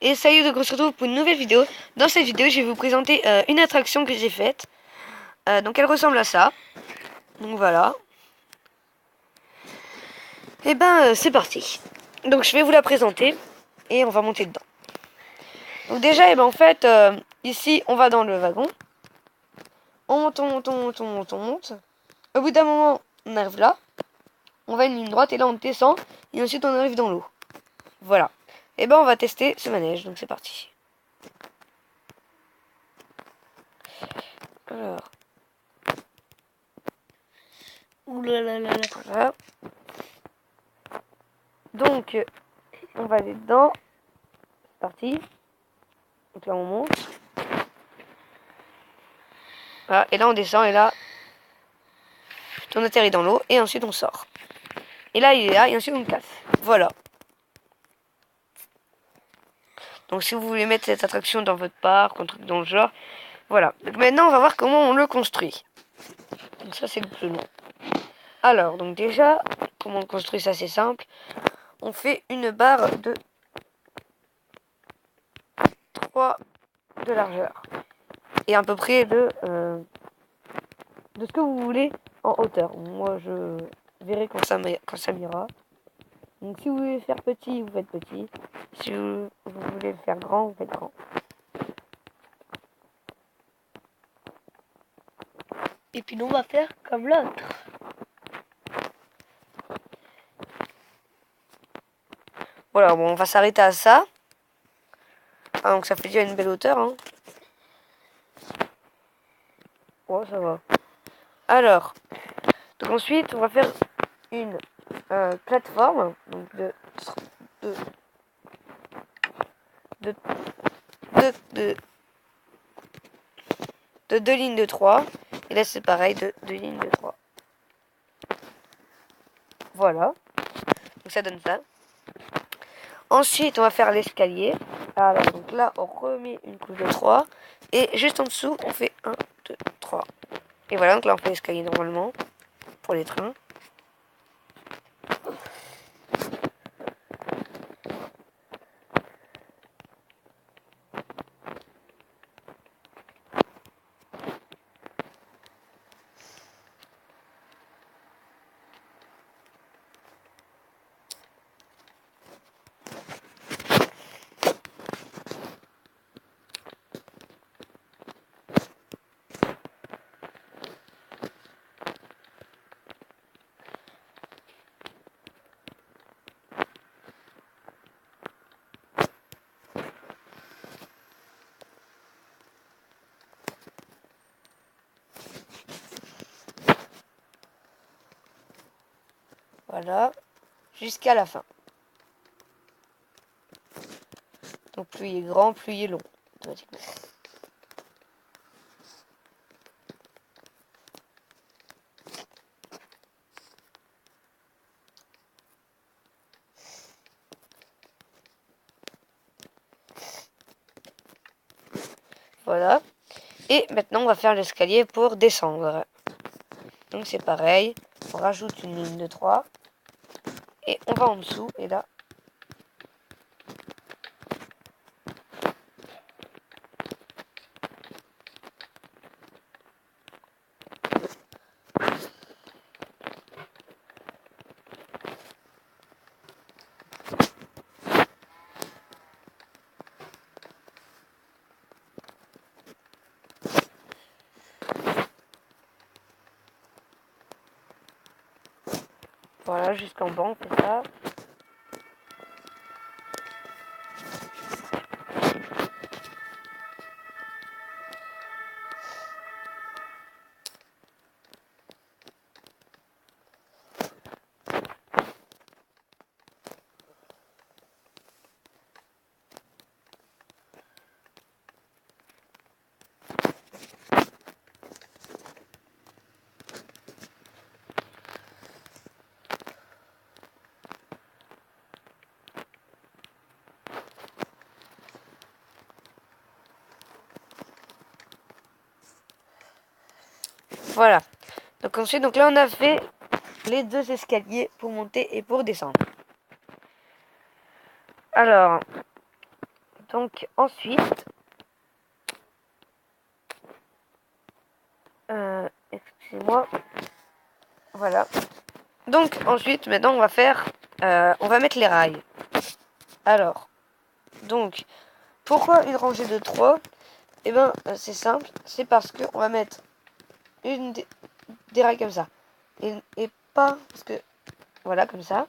Et salut, donc on se retrouve pour une nouvelle vidéo. Dans cette vidéo, je vais vous présenter une attraction que j'ai faite. Donc elle ressemble à ça. Donc voilà. Et ben c'est parti. Donc je vais vous la présenter et on va monter dedans. Donc déjà, et ben en fait, ici on va dans le wagon. On monte, on monte, on monte, on monte, on monte. Au bout d'un moment, on arrive là. On va une ligne droite et là on descend. Et ensuite on arrive dans l'eau. Voilà. Et ben on va tester ce manège. Donc c'est parti. Alors. Ouh là là là là. Voilà. Donc, on va aller dedans. C'est parti. Donc là, on monte. Voilà. Et là, on descend. Et là, on atterrit dans l'eau. Et ensuite, on sort. Et là, il est là. Et ensuite, on le casse. Voilà. Donc, si vous voulez mettre cette attraction dans votre parc, un truc dans le genre, voilà. Donc, maintenant, on va voir comment on le construit. Donc, ça, c'est le plus long. Alors, donc déjà, comment on le construit, ça, c'est simple. On fait une barre de 3 de largeur. Et à peu près de ce que vous voulez en hauteur. Moi, je verrai quand ça m'ira. Donc, si vous voulez faire petit, vous faites petit. Si vous voulez le faire grand, vous faites grand. Et puis nous, on va faire comme l'autre. Voilà, bon, on va s'arrêter à ça. Ah, donc ça fait déjà une belle hauteur, hein. Ouais, ça va. Alors, donc ensuite, on va faire une plateforme donc de 2 lignes de 3. Et là, c'est pareil, de 2 lignes de 3. Voilà. Donc ça donne ça. Ensuite, on va faire l'escalier. Alors, donc là, on remet une couche de 3. Et juste en dessous, on fait 1, 2, 3. Et voilà, donc là, on fait l'escalier normalement. Pour les trains. Voilà. Jusqu'à la fin. Donc plus il est grand, plus il est long. Automatiquement. Voilà. Et maintenant, on va faire l'escalier pour descendre. Donc c'est pareil. On rajoute une ligne de 3. Et on va en dessous. Et là, voilà, jusqu'en bas, on fait ça. Voilà. Donc ensuite, donc là, on a fait les 2 escaliers pour monter et pour descendre. Alors, Donc ensuite, excusez-moi, voilà. Donc ensuite, maintenant on va faire, on va mettre les rails. Alors, donc, pourquoi une rangée de 3? Eh ben, c'est simple, c'est parce que on va mettre une des rails comme ça. Et pas, parce que, voilà, comme ça.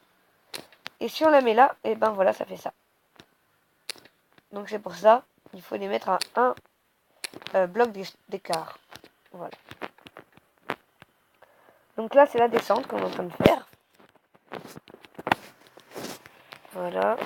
Et si on la met là, et ben voilà, ça fait ça. Donc c'est pour ça, il faut les mettre à un bloc d'écart. Voilà. Donc là, c'est la descente qu'on est en train de faire. Voilà.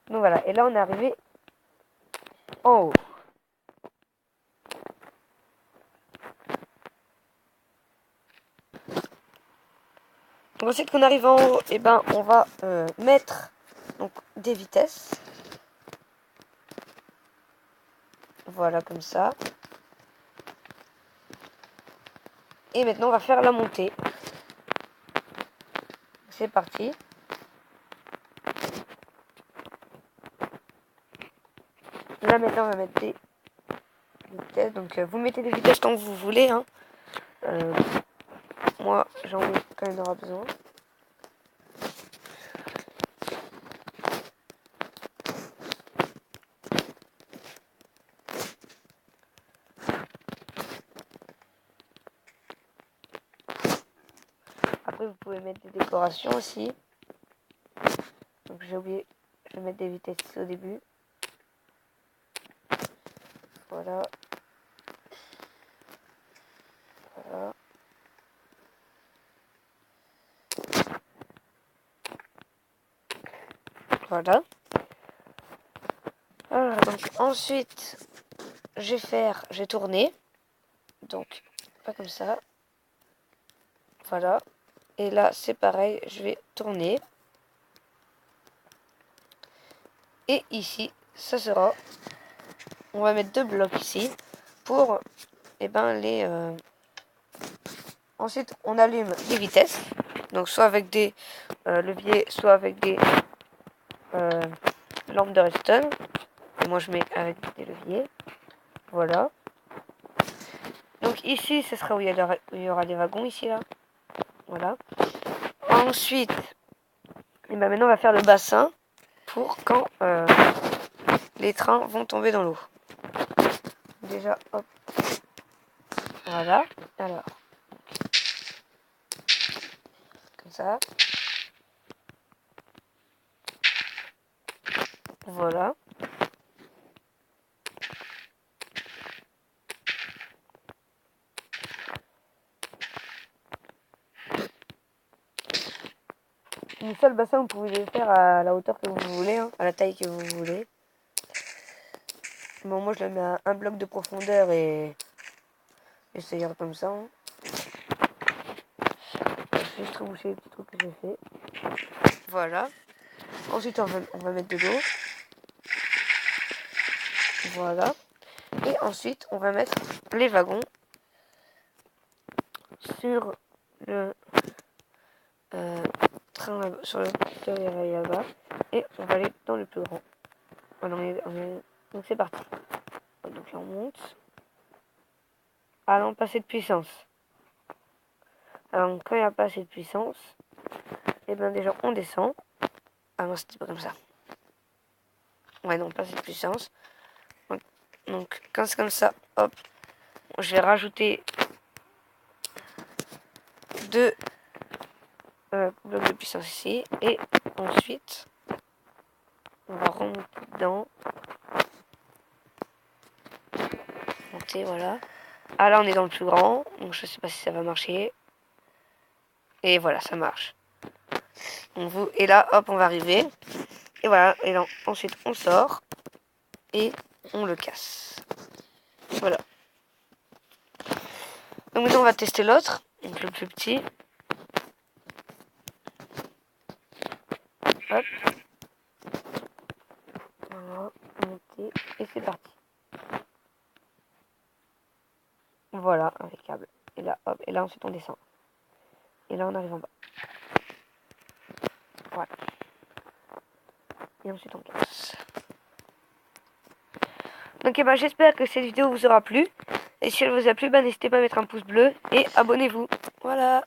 Donc voilà, et là on est arrivé en haut. Donc ensuite qu'on arrive en haut, et ben on va mettre donc des vitesses. Voilà, comme ça. Et maintenant on va faire la montée. C'est parti. Là maintenant on va mettre des vitesses. Donc vous mettez des vitesses quand vous voulez. Hein. Moi j'en ai quand il en aura besoin. Après vous pouvez mettre des décorations aussi. Donc j'ai oublié, je vais mettre des vitesses ici au début. Voilà. Voilà. Voilà. Alors, donc ensuite, je vais tourner. Donc, pas comme ça. Voilà. Et là, c'est pareil, je vais tourner. Et ici, ça sera... On va mettre 2 blocs ici pour, eh ben, les... Ensuite, on allume les vitesses. Donc, soit avec des leviers, soit avec des lampes de redstone. Et moi, je mets avec des leviers. Voilà. Donc, ici, ce sera où il y aura les wagons, ici, là. Voilà. Ensuite, et ben maintenant, on va faire le bassin pour quand les trains vont tomber dans l'eau. Déjà, hop. Voilà. Alors. Comme ça. Voilà. Une seule bassin, vous pouvez le faire à la hauteur que vous voulez, hein, à la taille que vous voulez. Bon, moi je le mets à 1 bloc de profondeur et ça ira comme ça. Hein. Je vais juste reboucher les petits trucs que j'ai fait. Voilà. Ensuite, on va mettre de l'eau. Voilà. Et ensuite, on va mettre les wagons sur le train sur le rail là-bas. Et on va aller dans le plus grand. Voilà, donc c'est parti. Donc là, on monte. Allons passer de puissance. Alors, quand il n'y a pas assez de puissance, et bien déjà, on descend. Ah non, c'était pas comme ça. Ouais, non, pas assez de puissance. Donc, quand c'est comme ça, hop, je vais rajouter 2 blocs de puissance ici. Et ensuite, on va remonter dedans. Monter, voilà. Ah là, on est dans le plus grand. Donc, je sais pas si ça va marcher. Et voilà, ça marche. Et là, hop, on va arriver. Et voilà. Et là, ensuite, on sort. Et on le casse. Voilà. Donc maintenant on va tester l'autre, donc le plus petit. Hop. Voilà, monter, et c'est parti. Voilà, impeccable. Et là, hop, et là ensuite on descend. Et là on arrive en bas. Voilà. Et ensuite on casse. Donc eh ben, j'espère que cette vidéo vous aura plu. Et si elle vous a plu, n'hésitez pas à mettre un pouce bleu et abonnez-vous. Voilà.